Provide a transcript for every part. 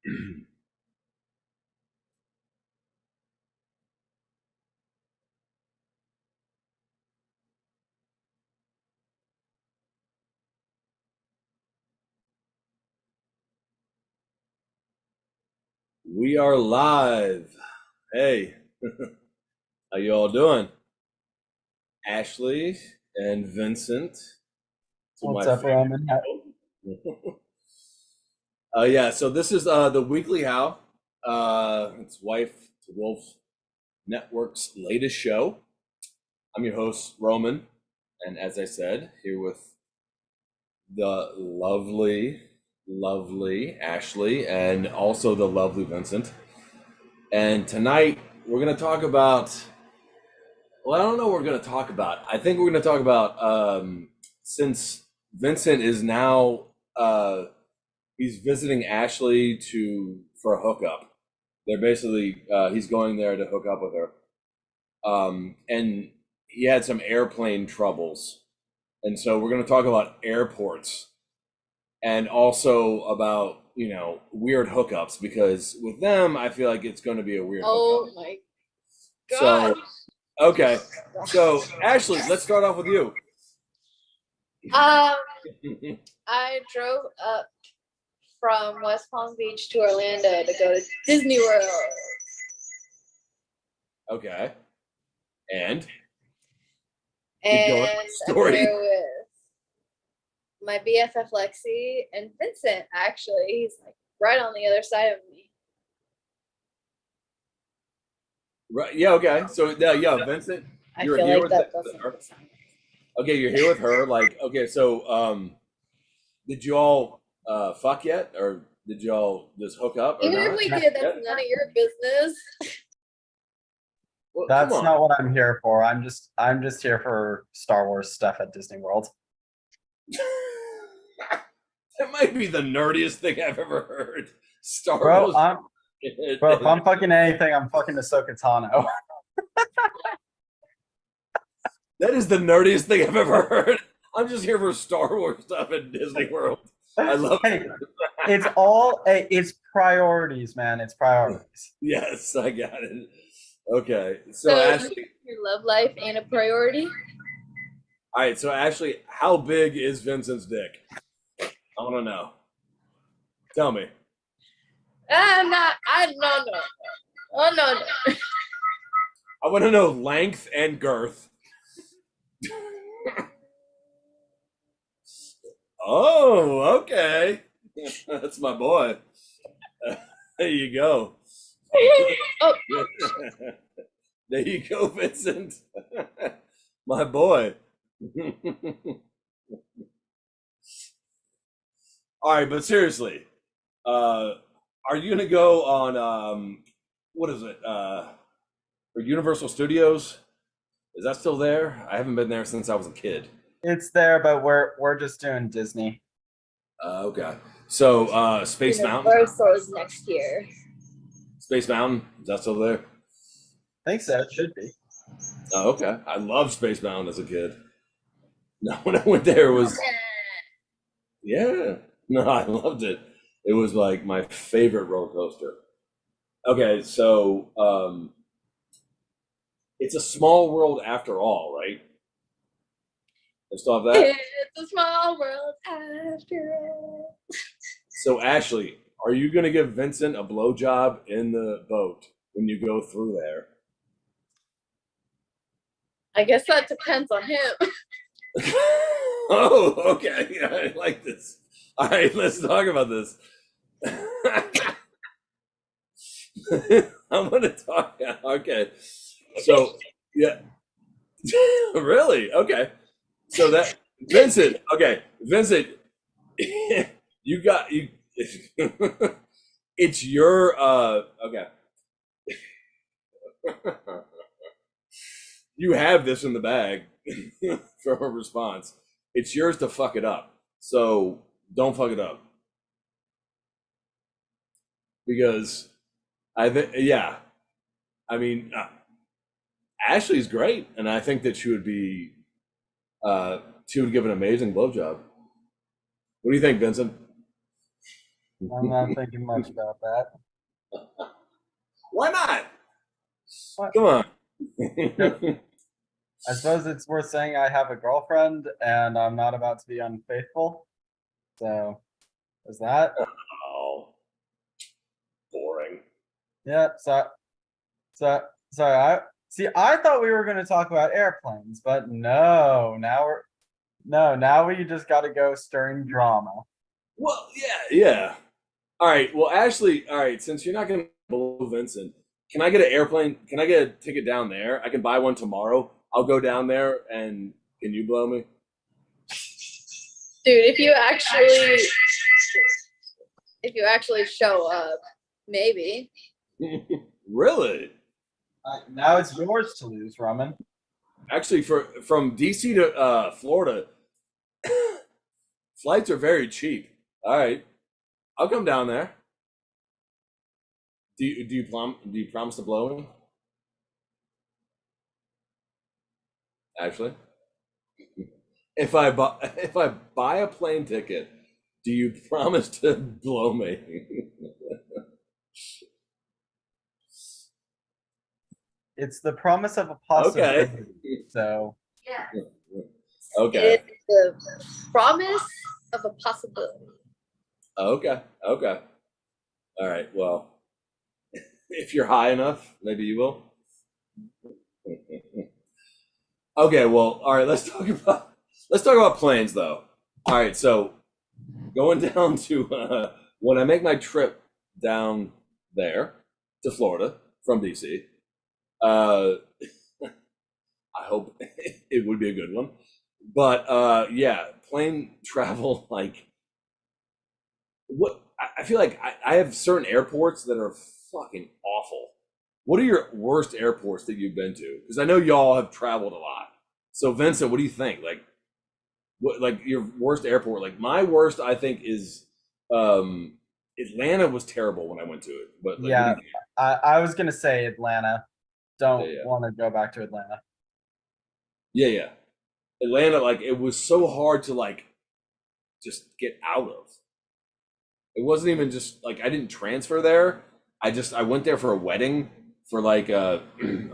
We are live. Hey, how you all doing? Ashley and Vincent to What's my up, Roman? favorite. Yeah, so this is the weekly How. It's Wife to Wolf Network's latest show. I'm your host, Roman, and as I said, here with the lovely Ashley and also the lovely Vincent. And tonight we're gonna talk about. Well, I don't know what we're going to talk about. I think we're going to talk about since Vincent is now he's visiting Ashley to for a hookup. They're basically he's going there to hook up with her, and he had some airplane troubles, and so we're going to talk about airports and also about weird hookups because with them I feel like it's going to be a weird hookup. Oh my So god. okay, so Ashley, let's start off with you. Um, I drove up from West Palm Beach to Orlando to go to Disney World. Okay. And And going I'm story. here with my BFF Lexi and Vincent, actually. He's like right on the other side of me. Right. Yeah. Okay. So yeah, Vincent, I you're feel here like with that her. doesn't sound Okay, you're here with her. Like, okay, so did you all fuck yet, or did y'all just hook up or even if not? we did, that's none of your business. Well, come That's on. not what I'm here for. I'm just here for Star Wars stuff at Disney World. That might be the nerdiest thing I've ever heard. Star Bro, Wars. if I'm fucking anything, I'm fucking Ahsoka Tano. That is the nerdiest thing I've ever heard. I'm just here for Star Wars stuff at Disney World. I love it. Hey, it's priorities, man. It's priorities. Yes, I got it. Okay, so So Ashley, your love life ain't a priority? all right, so Ashley, how big is Vincent's dick? I want to know. Tell me. I'm not. No. Oh, no. I want to know length and girth. Oh, okay. That's my boy. There you go. Oh, There you go, Vincent. My boy. All right, but seriously, are you gonna go on what is it? For Universal Studios? Is that still there? I haven't been there since I was a kid. It's there, but we're just doing Disney. Okay. So Space Mountain? Universal is next year. Space Mountain? Is that still there? I think so. It should be. Oh, okay. I loved Space Mountain as a kid. No, when I went there, it was yeah. No, I loved it. It was like my favorite roller coaster. Okay, so it's a small world after all, right? I still have that. It's a small world after all. So Ashley, are you gonna give Vincent a blowjob in the boat when you go through there? I guess that depends on him. Oh, okay. I like this. All right, let's talk about this. I'm gonna talk. Okay, so yeah, really? Okay, so that Vincent. Okay, Vincent, you got you. It's your okay. You have this in the bag from a response. It's yours to fuck it up. So don't fuck it up because I think yeah. I mean, Ashley's great, and I think that she would give an amazing blowjob. What do you think, Vincent? I'm not thinking much about that. Why not? What? Come on. I suppose it's worth saying I have a girlfriend and I'm not about to be unfaithful. So, is that? Oh, boring. Yeah. Sorry. I thought we were going to talk about airplanes, but no. Now we just got to go stirring drama. Well, yeah. All right. Well, Ashley, all right, since you're not going to blow Vincent, can I get an airplane? Can I get a ticket down there? I can buy one tomorrow. I'll go down there and can you blow me? Dude, if you actually show up, maybe. Really? Now it's yours to lose, Raman. Actually, from DC to Florida, flights are very cheap. All right. I'll come down there. Do you promise to blow me? Actually, if I buy a plane ticket, do you promise to blow me? It's the promise of a Okay. possibility. So, Yeah. Okay. It's the promise of a possibility. Okay. Okay. All right. Well, if you're high enough, maybe you will. Okay. Well, all right. Let's talk about planes, though. All right. So going down to when I make my trip down there to Florida from DC, uh, I hope it would be a good one. But yeah, plane travel, like what I feel like I have certain airports that are fucking awful. What are your worst airports that you've been to? Because I know y'all have traveled a lot. So Vincent, what do you think? Like your worst airport? Like my worst, I think um Atlanta was terrible when I went to it. But like, what do yeah, you think? I was going to say Atlanta. Yeah, Don't yeah, want to go back to Atlanta. yeah. Atlanta, like it was so hard to like just get out of. It wasn't even just like I didn't transfer there. I went there for a wedding for like a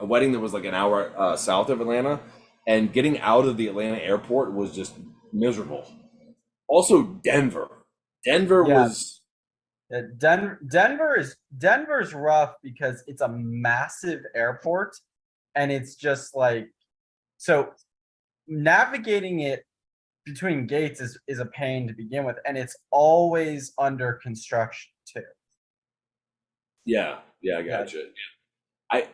wedding that was like an hour south of Atlanta, and getting out of the Atlanta airport was just miserable. Also, Denver. Denver Yeah, was Denver's rough because it's a massive airport and it's just like so navigating it between gates is a pain to begin with and it's always under construction too. yeah, I Yeah. gotcha. I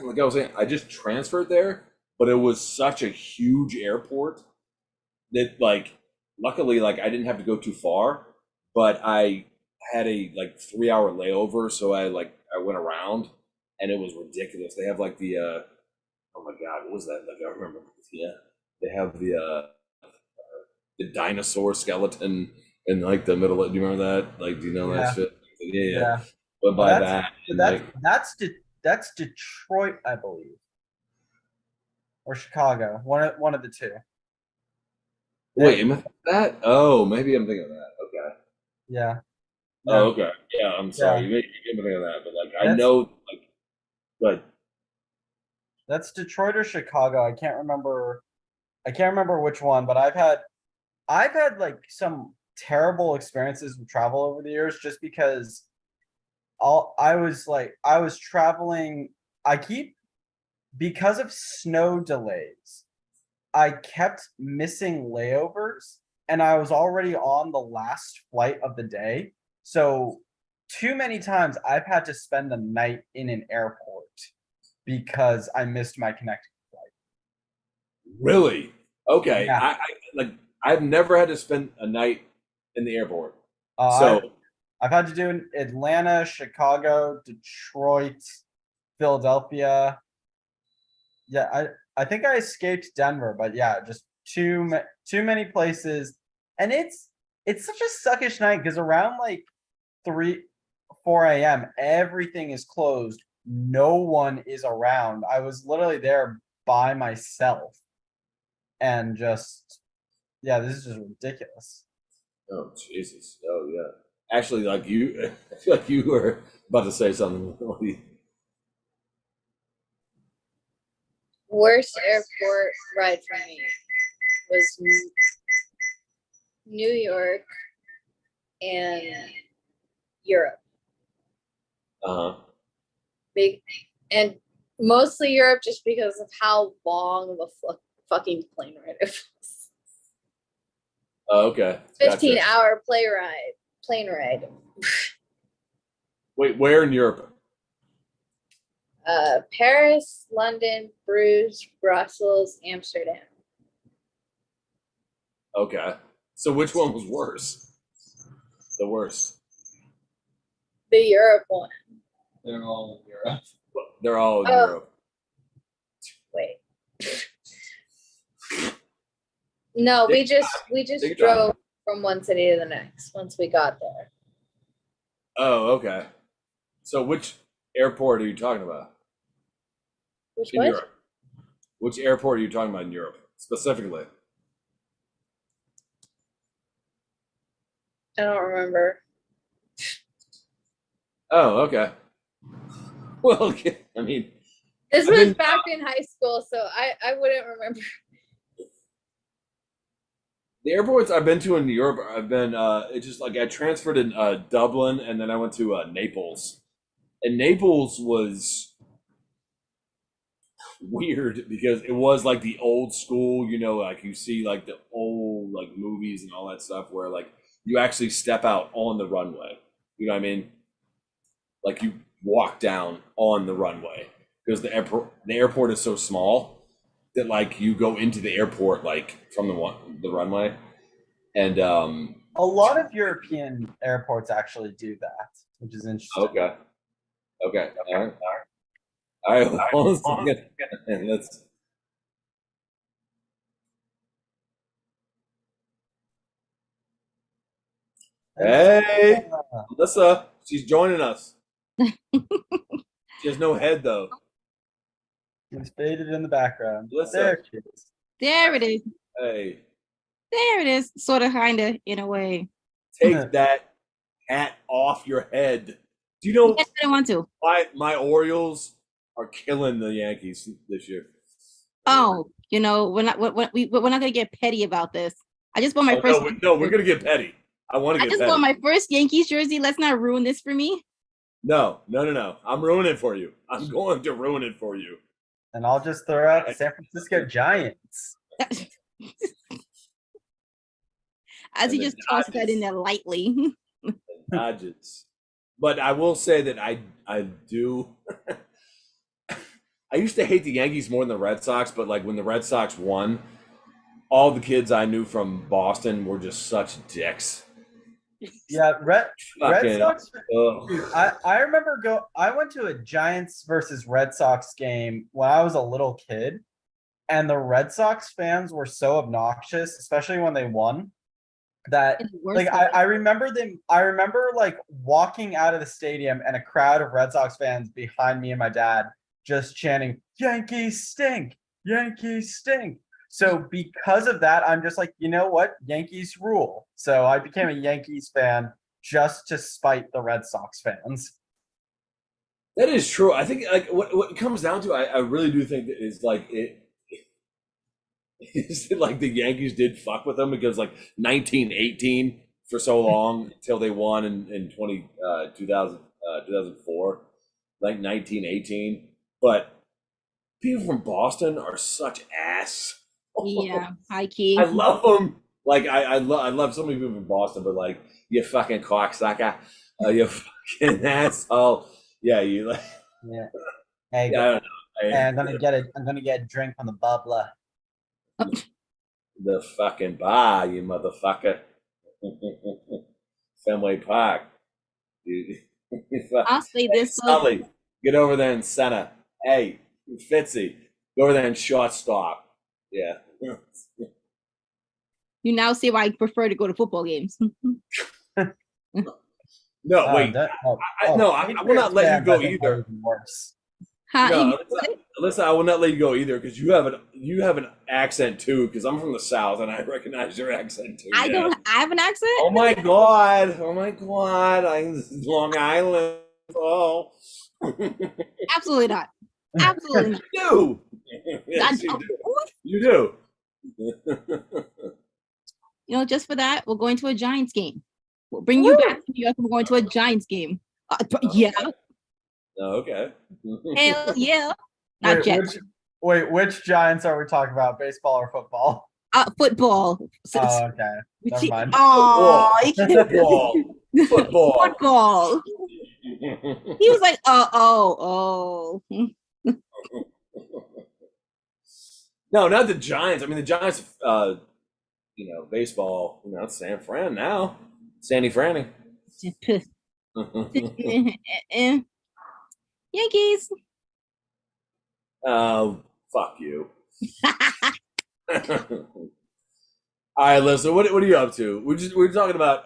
like I was saying, I just transferred there, but it was such a huge airport that like luckily like I didn't have to go too far, but I had a like 3 hour layover, so I went around and it was ridiculous. They have like the oh my god, what was that? Like I remember, yeah, they have the dinosaur skeleton in like the middle of. Do you remember that? Like, do you know that Yeah. shit? Yeah. Yeah. Went Well, by that and like that's Detroit, I believe, or Chicago. One of the two. wait, am I thinking of that? Oh, maybe I'm thinking of that. Okay. Yeah. Oh, No. okay. Yeah, I'm sorry. Yeah. You made me think of that, but like I That's know like but that's Detroit or Chicago. I can't remember which one, but I've had like some terrible experiences with travel over the years just because I was traveling I keep because of snow delays. I kept missing layovers and I was already on the last flight of the day. So too many times I've had to spend the night in an airport because I missed my connecting flight. really? Okay. Yeah. I like I've never had to spend a night in the airport. Uh, So I've I've had to do in Atlanta, Chicago, Detroit, Philadelphia. Yeah, I think I escaped Denver, but yeah, just too many places, and it's such a suckish night because around like 3, 4 a.m. everything is closed. No one is around. I was literally there by myself, and just yeah, this is just ridiculous. oh Jesus. Oh yeah. Actually, like you, I feel like you were about to say something. Worst airport ride for me was New York and Europe. Uh-huh. Big and mostly Europe just because of how long of a fucking plane ride it was. Oh, okay. 15-hour plane ride. Wait, where in Europe? Paris, London, Brussels, Amsterdam. Okay. So which one was worse? The worst. The Europe one. They're all in Europe. They're all in Oh. Europe. Wait. No, we just Take your drove from one city to the next once we got there. Oh, okay. So which airport are you talking about? Which In one? Europe. Which airport are you talking about in Europe specifically? I don't remember. Oh, okay. Well, okay. I mean, This I've was been- back in high school, so I wouldn't remember. the airports I've been to in Europe, I've been it's just like I transferred in Dublin, and then I went to Naples, and Naples was weird because it was like the old school, like you see like the old like movies and all that stuff where like you actually step out on the runway. You know what I mean? Like you walk down on the runway because the airport is so small that like you go into the airport like from the runway, and A lot of European airports actually do that, which is interesting. okay, all right, hold on a second. And let's. Hey, Alyssa, she's joining us. She has no head though. It's faded in the background. Alyssa. There she is. There it is. Hey, There it is. Sort of, kind of, in a way. take that hat off your head. Do you know Yes, I don't want to. why my Orioles are killing the Yankees this year? Oh, we're not gonna get petty about this. I just bought my Oh, first. no, we're gonna get petty. I want to I get just petty. bought my first Yankees jersey. Let's not ruin this for me. No. I'm ruining it for you. I'm going to ruin it for you. And I'll just throw out the San Francisco Giants. As he And just the tossed that Dodgers. in there lightly. Dodgers. But I will say that I do. I used to hate the Yankees more than the Red Sox, but like when the Red Sox won, all the kids I knew from Boston were just such dicks. Yeah, Red Fucking- Sox. ugh. Dude, I remember I went to a Giants versus Red Sox game when I was a little kid, and the Red Sox fans were so obnoxious, especially when they won, that In the worst like way. I remember them. I remember like walking out of the stadium and a crowd of Red Sox fans behind me and my dad just chanting "Yankees stink, Yankees stink." So because of that, I'm just like, you know what? Yankees rule. So I became a Yankees fan just to spite the Red Sox fans. That is true. I think like what it comes down to, I really do think that is like it. Is it like the Yankees did fuck with them because like 1918 for so long until they won in 2004, like 1918. But people from Boston are such ass. Yeah, high key. I love them. Like I love so many people from Boston, but like you fucking cocksucker, you fucking asshole. Yeah, you like. Yeah. Hey, Yeah, I don't know. hey, I'm gonna get a drink from the bubbler. The fucking bar, you motherfucker. Fenway Park. I'll say this. though. Sully, get over there in center. Hey, Fitzy, go over there in shortstop. Yeah. You now see why I prefer to go to football games. No, wait. That- I will not let you Patriots go fans, I think, either. are even worse. Huh? No, Alyssa, I will not let you go either because you have an accent too. Because I'm from the South and I recognize your accent too. I Yeah. don't. I have an accent. Oh my god! Oh my god! I'm Long Island. Oh. Absolutely not. Absolutely not. You do. I Yes, you don't. do. You do. You know, just for that, we're going to a Giants game. We'll bring you Woo! back to New York and we're going to a Giants game. Yeah, Oh, okay. hell yeah. Not Wait, Jets. which Giants are we talking about? Baseball or football? Football. Oh, okay. Never mind. Oh, Football. Football. football. He was like, oh. No, not the Giants. I mean, the Giants. Baseball. It's San Fran now. Sandy Franny. Yankees. Oh, fuck you. All right, listen. What are you up to? We're talking about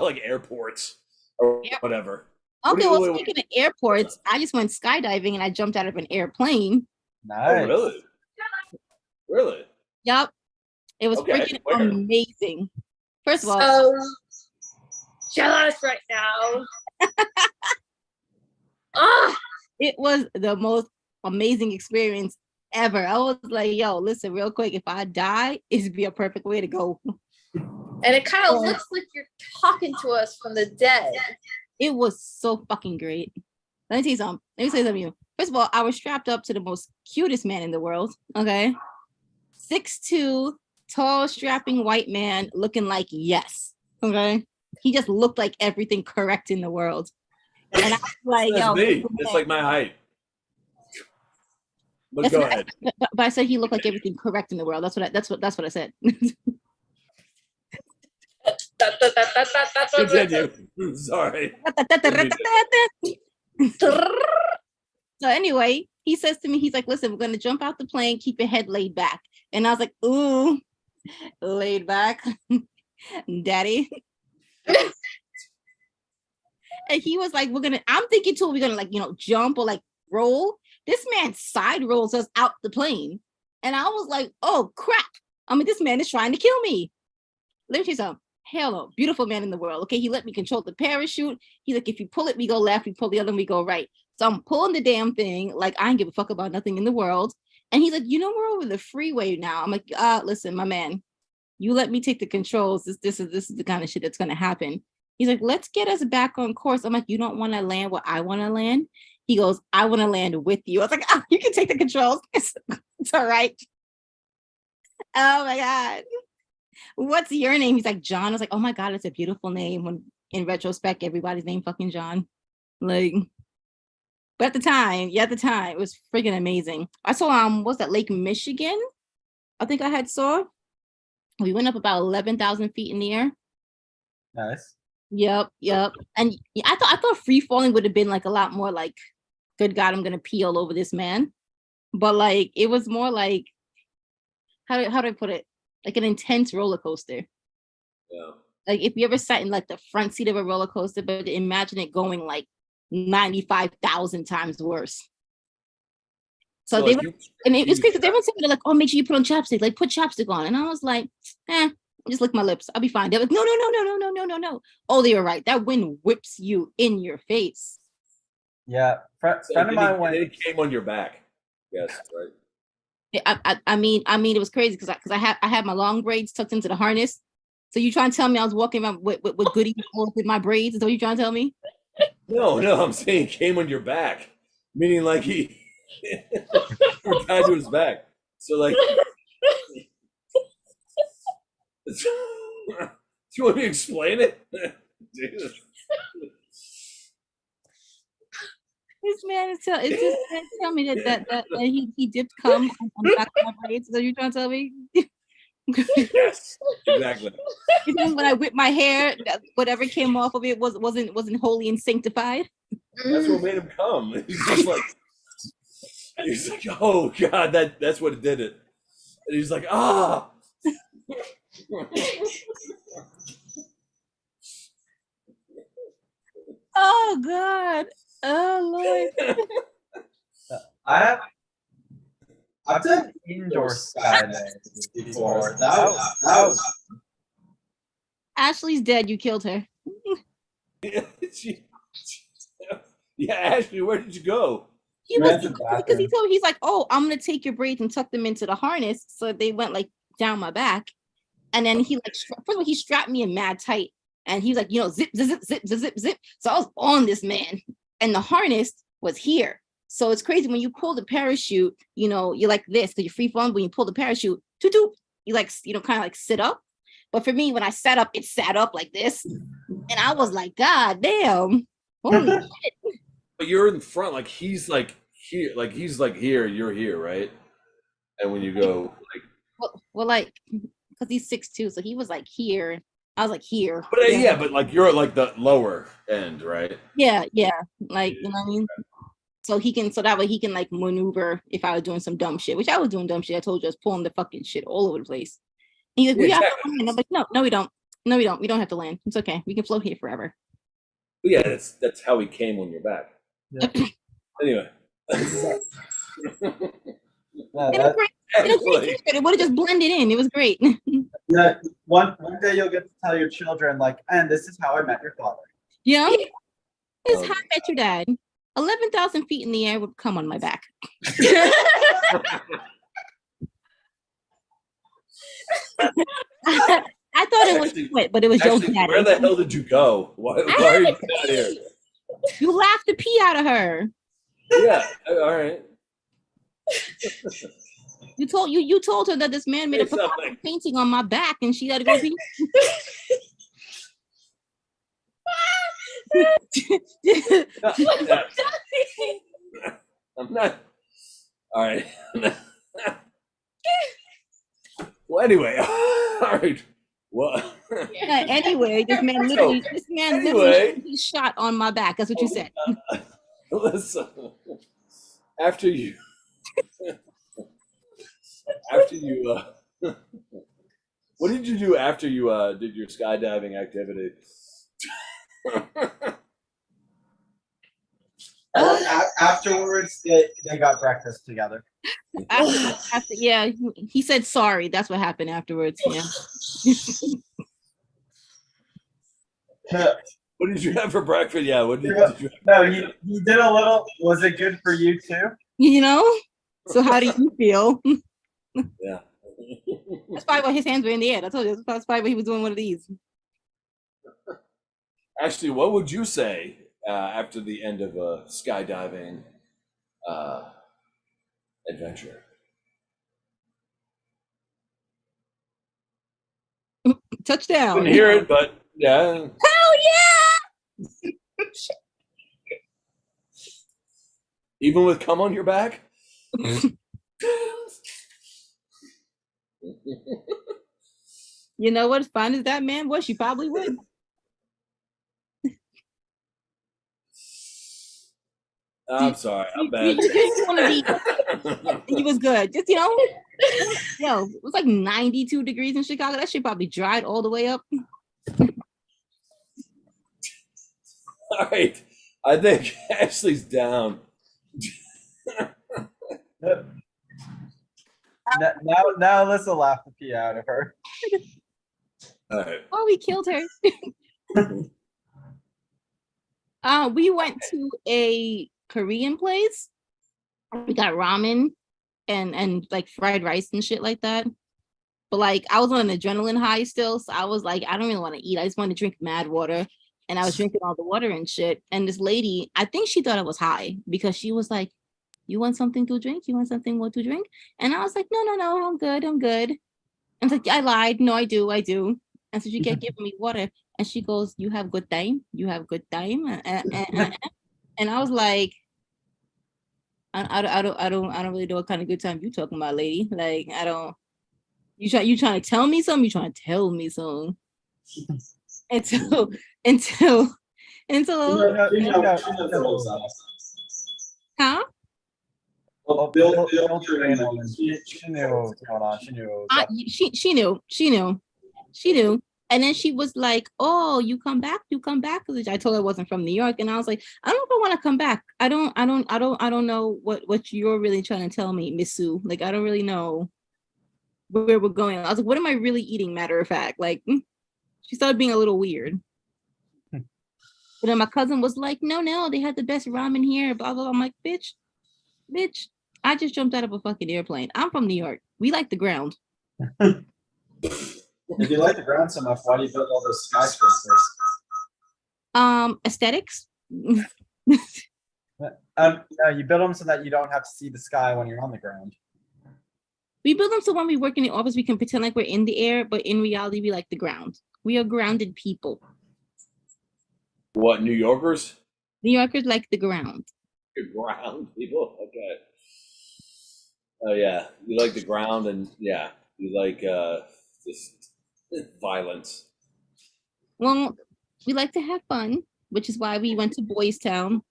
like airports or Yep. whatever. Okay, What do well, you- speaking of airports, I just went skydiving and I jumped out of an airplane. Oh, Nice. really? Really? Yep. It was Okay, freaking where? amazing. First of all, So jealous right now. Ah, it was the most amazing experience ever. I was like, yo, listen, real quick, if I die, it'd be a perfect way to go. and it kind of looks like you're talking to us from the dead. It was so fucking great. Let me tell you something. Let me say something to you. First of all, I was strapped up to the most cutest man in the world. Okay. 6'2", tall, strapping white man looking like yes. Okay. He just looked like everything correct in the world. And I was like, That's yo, me. It's like my height. But that's go what ahead. but I said he looked like everything correct in the world. That's what I said. Continue. Sorry. So anyway, he says to me, he's like, listen, we're going to jump out the plane, keep your head laid back. And I was like, ooh, laid back, daddy. And he was like, I'm thinking too, we're going to like, jump or like roll. This man side rolls us out the plane. And I was like, oh crap. I mean, this man is trying to kill me. Let me tell you something. Hell no, beautiful man in the world. Okay, he let me control the parachute. He's like, if you pull it, we go left. We pull the other one, we go right. So I'm pulling the damn thing like I ain't give a fuck about nothing in the world. And he's like, we're over the freeway now. I'm like, listen, my man, you let me take the controls. This is the kind of shit that's gonna happen. He's like, let's get us back on course. I'm like, you don't want to land where I want to land? He goes, I want to land with you. I was like, oh, you can take the controls. It's all right. Oh my God. What's your name? He's like, John. I was like, oh my God, it's a beautiful name. When in retrospect, everybody's named fucking John. Like, but at the time, it was freaking amazing. I saw what's that, Lake Michigan? I think I had saw. We went up about 11,000 feet in the air. Nice. Yep. And I thought free falling would have been like a lot more like, good God, I'm gonna pee all over this man. But like it was more like, how do I put it? Like an intense roller coaster. Yeah. Like if you ever sat in like the front seat of a roller coaster, but imagine it going like 95,000 times worse. So they like were, and it's crazy. They were saying like, oh, make sure you put on chapstick, like put chapstick on. And I was like, just lick my lips. I'll be fine. They're like, no. Oh, they were right. That wind whips you in your face. Yeah. Friend of mine went. It came on your back. Yes, right. I mean, it was crazy because I had my long braids tucked into the harness. So you trying to tell me I was walking around with goodies with my braids? Is that what you trying to tell me? No, I'm saying it came on your back, meaning like he tied to his back. So like, do you want me to explain it? Jesus. This man is tell me that he dipped cum on the back of my braids. Is that what you trying to tell me? Yes, exactly. When I whipped my hair, whatever came off of it wasn't holy and sanctified. That's what made him come. He's like, oh God, that's what did it. And he's like, ah. Oh God. Oh Lord. I've done indoor skydiving before. That was Ashley's dead. You killed her. She- yeah, Ashley, where did you go? He Went was to the because he bathroom. told me, he's like, oh, I'm gonna take your braids and tuck them into the harness. So they went like down my back. And then he like first of all, he strapped me in mad tight. And he was like, zip, zip, zip, zip, zip, zip, zip. So I was on this man. And the harness was here. So it's crazy when you pull the parachute, you're like this because you're free falling. When you pull the parachute, toot, you like, kind of like sit up. But for me, when I sat up, it sat up like this. And I was like, God damn. Holy shit. But you're in front, like he's like here, you're here, right? And when you go, like, Well, like, because he's 6'2", so he was like here. I was like here. but yeah, but like you're at like the lower end, right? Yeah. Like, you know what I mean? So that way he can like maneuver if I was doing some dumb shit, which I was doing dumb shit. I told you I was pulling the fucking shit all over the place. And he's like, Yeah, we have exactly. to land. I'm like, no, we don't. No, we don't. We don't have to land. It's okay. We can float here forever. But yeah, that's how he came on your back. Yeah. Anyway. Yeah, It was great. Actually, It would have just blended in. It was great. yeah, one day you'll get to tell your children, like, and this is how I met your father. It's Oh, how I met your dad. 11,000 feet in the air would come on my back. I thought it was Actually- sweat, but it was Joe's actually, dad. where the hell did you go? Why are you out here? You laughed the pee out of her. Yeah, all right. You told her that this man made a Say something. painting on my back, and she had to go pee. Yeah, I'm not. All right. Well, anyway, all right. Well, Yeah, anyway, this man literally Anyway. he shot on my back. That's what you said. listen. After you, what did you do after you did your skydiving activity? Afterwards, they got breakfast together. After, yeah, he said sorry. That's what happened afterwards. Yeah. What did you have for breakfast? Yeah, what did you have? No, he did a little. Was it good for you too? So how do you feel? Yeah. That's probably why his hands were in the air. I told you that's probably why he was doing one of these. Actually, what would you say after the end of a skydiving adventure? Touchdown. Couldn't hear it, but yeah. Hell yeah! Even with cum on your back? You know what? As fine as that man was, she probably would. I'm sorry, I'm You bad. just want to be. He was good. Just yo, it was like 92 degrees in Chicago. That shit probably dried all the way up. All right, I think Ashley's down. Now Alyssa laughed the pee out of her. All right. Oh, we killed her. We went to a Korean place. We got ramen and like fried rice and shit like that. But like I was on an adrenaline high still, so I was like, I don't really want to eat. I just want to drink mad water. And I was drinking all the water and shit. And this lady, I think she thought I was high because she was like, you want something to drink? You want something more to drink? And I was like, no, I'm good. And like, I lied. No, I do. And so she kept giving me water. And she goes, you have good time? You have good time? And I was like, I don't really know what kind of good time you talking about, lady. Like, I don't. You trying to tell me something? You trying to tell me something? Until huh? Well, Bill trained him, and she knew what was going on. She knew. She knew. And then she was like, "Oh, you come back? You come back?" Because I told her I wasn't from New York, and I was like, "I don't know if I want to come back. I don't know what you're really trying to tell me, Miss Sue. Like, I don't really know where we're going." I was like, "What am I really eating?" Matter of fact, like, she started being a little weird. But then my cousin was like, "No, they had the best ramen here." Blah blah. I'm like, "Bitch, I just jumped out of a fucking airplane. I'm from New York. We like the ground." If you like the ground so much, why do you build all those skyscrapers? Aesthetics. No, you build them so that you don't have to see the sky when you're on the ground. We build them so when we work in the office, we can pretend like we're in the air, but in reality, we like the ground. We are grounded people. What, New Yorkers? New Yorkers like the ground. Ground people? Okay. Oh, yeah. You like the ground, and yeah, you like just violence. Well, we like to have fun, which is why we went to Boys Town,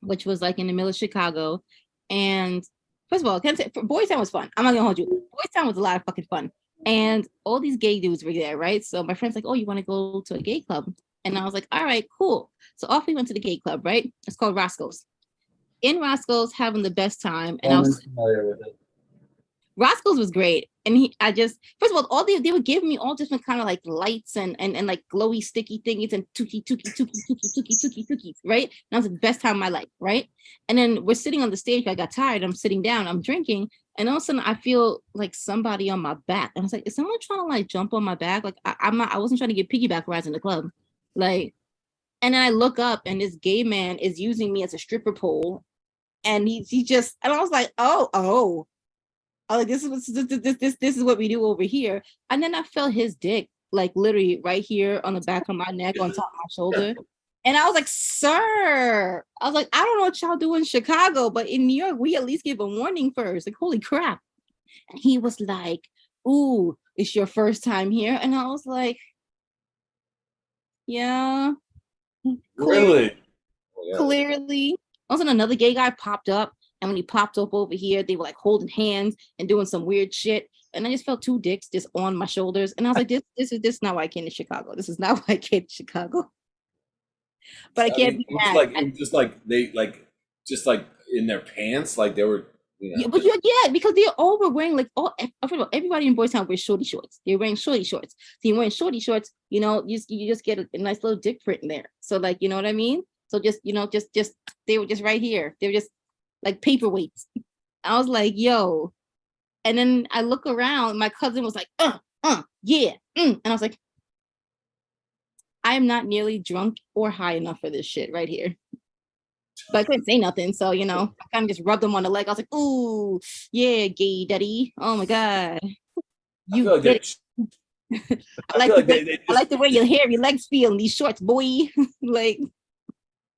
which was like in the middle of Chicago. And first of all, Boys Town was fun. I'm not gonna hold you. Boys Town was a lot of fucking fun. And all these gay dudes were there, right? So my friend's like, "Oh, you want to go to a gay club?" And I was like, "All right, cool." So off we went to the gay club, right? It's called Roscoe's. In Roscoe's, having the best time. And I was familiar with it. Roscoe's was great. And first of all they would give me all different kind of like lights and like glowy sticky thingies and tookies, right? And that was the best time of my life, right? And then we're sitting on the stage. I got tired. I'm sitting down. I'm drinking. And all of a sudden I feel like somebody on my back. And I was like, is someone trying to like jump on my back? Like I wasn't trying to get piggyback rides in the club. Like, and then I look up and this gay man is using me as a stripper pole. And he just, and I was like, oh. I was like, this is what we do over here. And then I felt his dick, like literally right here on the back of my neck, on top of my shoulder. And I was like, sir, I was like, I don't know what y'all do in Chicago, but in New York, we at least give a warning first. Like, holy crap. And he was like, "Ooh, it's your first time here?" And I was like, yeah. Really? Clearly. Also, another gay guy popped up. And when he popped up over here, they were like holding hands and doing some weird shit. And I just felt two dicks just on my shoulders. And I was like, this is not why I came to Chicago. This is not why I came to Chicago. But I can't be mad. Just like in their pants, like they were. Yeah, but because they all were wearing like everybody in Boys Town wears shorty shorts. They're wearing shorty shorts. So you're wearing shorty shorts, you just get a nice little dick print in there. So like, you know what I mean? So just they were just right here. They were just like paperweights. I was like, yo. And then I look around, my cousin was like, yeah. And I was like, I am not nearly drunk or high enough for this shit right here. But I couldn't say nothing. So, I kind of just rubbed him on the leg. I was like, ooh, yeah, gay daddy. Oh my God. You get it. I like the way your hair, your legs feel in these shorts, boy. Like,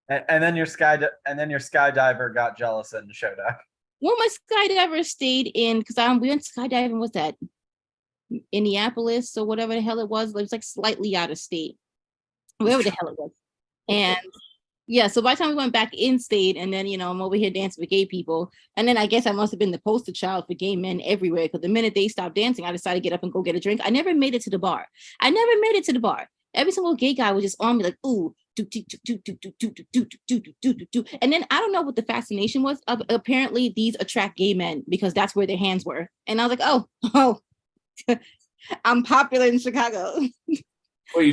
and then your skydiver got jealous and showed up. Well, my skydiver stayed in because we went skydiving. Was that Indianapolis or whatever the hell it was? It was like slightly out of state, wherever the hell it was. And yeah, so by the time we went back in state, and then I'm over here dancing with gay people, and then I guess I must have been the poster child for gay men everywhere. Because the minute they stopped dancing, I decided to get up and go get a drink. I never made it to the bar. Every single gay guy was just on me like, ooh. And then I don't know what the fascination was. Apparently these attract gay men because that's where their hands were. And I was like, oh, I'm popular in Chicago. Well, you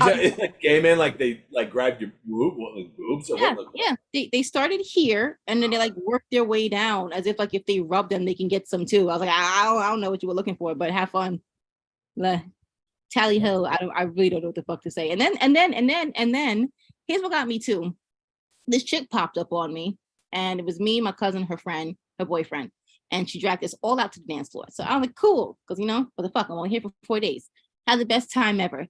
gay men, like they like grabbed your boobs? Or yeah. They started here and then they like worked their way down as if like if they rub them, they can get some too. I was like, I don't know what you were looking for, but have fun. Tally ho. I really don't know what the fuck to say. And then here's what got me too. This chick popped up on me, and it was me, my cousin, her friend, her boyfriend, and she dragged us all out to the dance floor. So I was like, cool, because what the fuck? I'm only here for 4 days. Had the best time ever.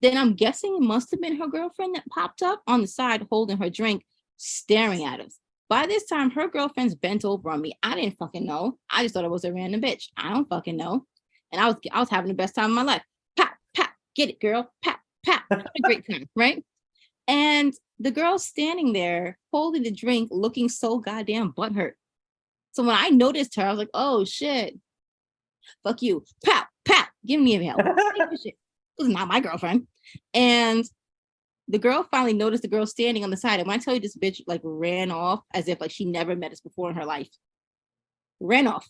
Then I'm guessing it must have been her girlfriend that popped up on the side holding her drink, staring at us. By this time, her girlfriend's bent over on me. I didn't fucking know. I just thought it was a random bitch. I don't fucking know. And I was having the best time of my life. Pop, pop, get it, girl. Pop, pop. Had a great time, right? And the girl standing there holding the drink, looking so goddamn butthurt. So when I noticed her, I was like, oh shit. Fuck you. Pop, pop. Give me a hell. This is not my girlfriend. And the girl finally noticed the girl standing on the side. And when I tell you this bitch like ran off as if like she never met us before in her life. Ran off.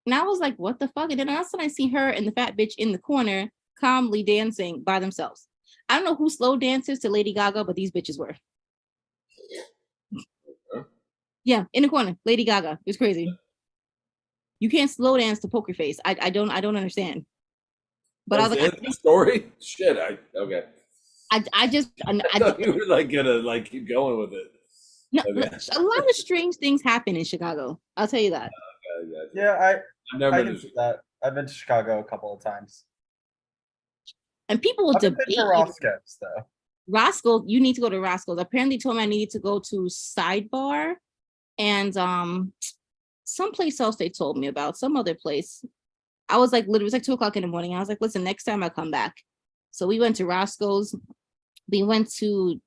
And I was like, what the fuck? And then all of a sudden I see her and the fat bitch in the corner calmly dancing by themselves. I don't know who slow dances to Lady Gaga, but these bitches were. Yeah, in the corner, Lady Gaga. It was crazy. You can't slow dance to Poker Face. I don't understand. But I was like, the story? Shit, okay. I just I thought you were like gonna like keep going with it. no, Okay. a lot of strange things happen in Chicago. I'll tell you that. Yeah, I've never I been can to see that. I've been to Chicago a couple of times. And people will I've been debate to Roscoe's though. Roscoe. You need to go to Roscoe's. Apparently, told me I needed to go to Sidebar and someplace else they told me about, some other place. I was like, literally, it was like 2:00 in the morning. I was like, listen, next time I come back. So we went to Roscoe's. We went to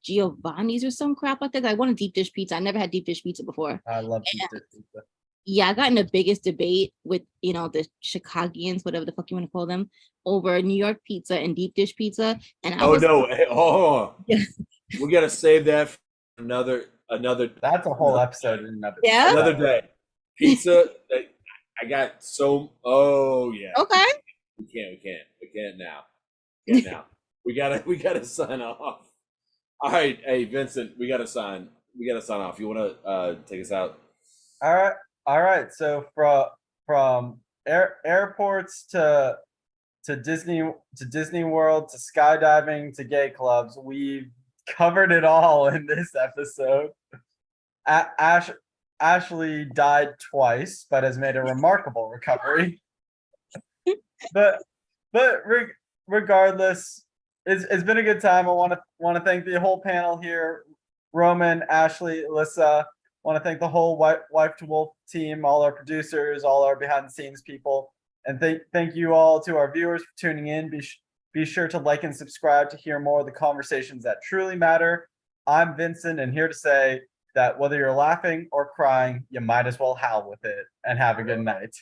Giovanni's or some crap like that. I wanted deep dish pizza. I never had deep dish pizza before. I love deep dish pizza. Yeah, I got in the biggest debate with, the Chicagians, whatever the fuck you want to call them, over New York pizza and deep dish pizza. And I was no! Hey, hold on. Yeah. We gotta save that for another. That's a whole episode in another. Yeah? Another day. Pizza. I got so. Oh yeah. Okay. We can't now. We gotta sign off. All right, hey Vincent, we gotta sign off. You wanna take us out? All right. So from airports to Disney World to skydiving to gay clubs, we've covered it all in this episode. Ashley died twice, but has made a remarkable recovery. but regardless, it's been a good time. I want to thank the whole panel here: Roman, Ashley, Alyssa. Want to thank the whole Wife to Wolf team, all our producers, all our behind the scenes people, and thank you all to our viewers for tuning in. Be sure to like and subscribe to hear more of the conversations that truly matter. I'm Vincent, and here to say that whether you're laughing or crying, you might as well howl with it, and have a good night.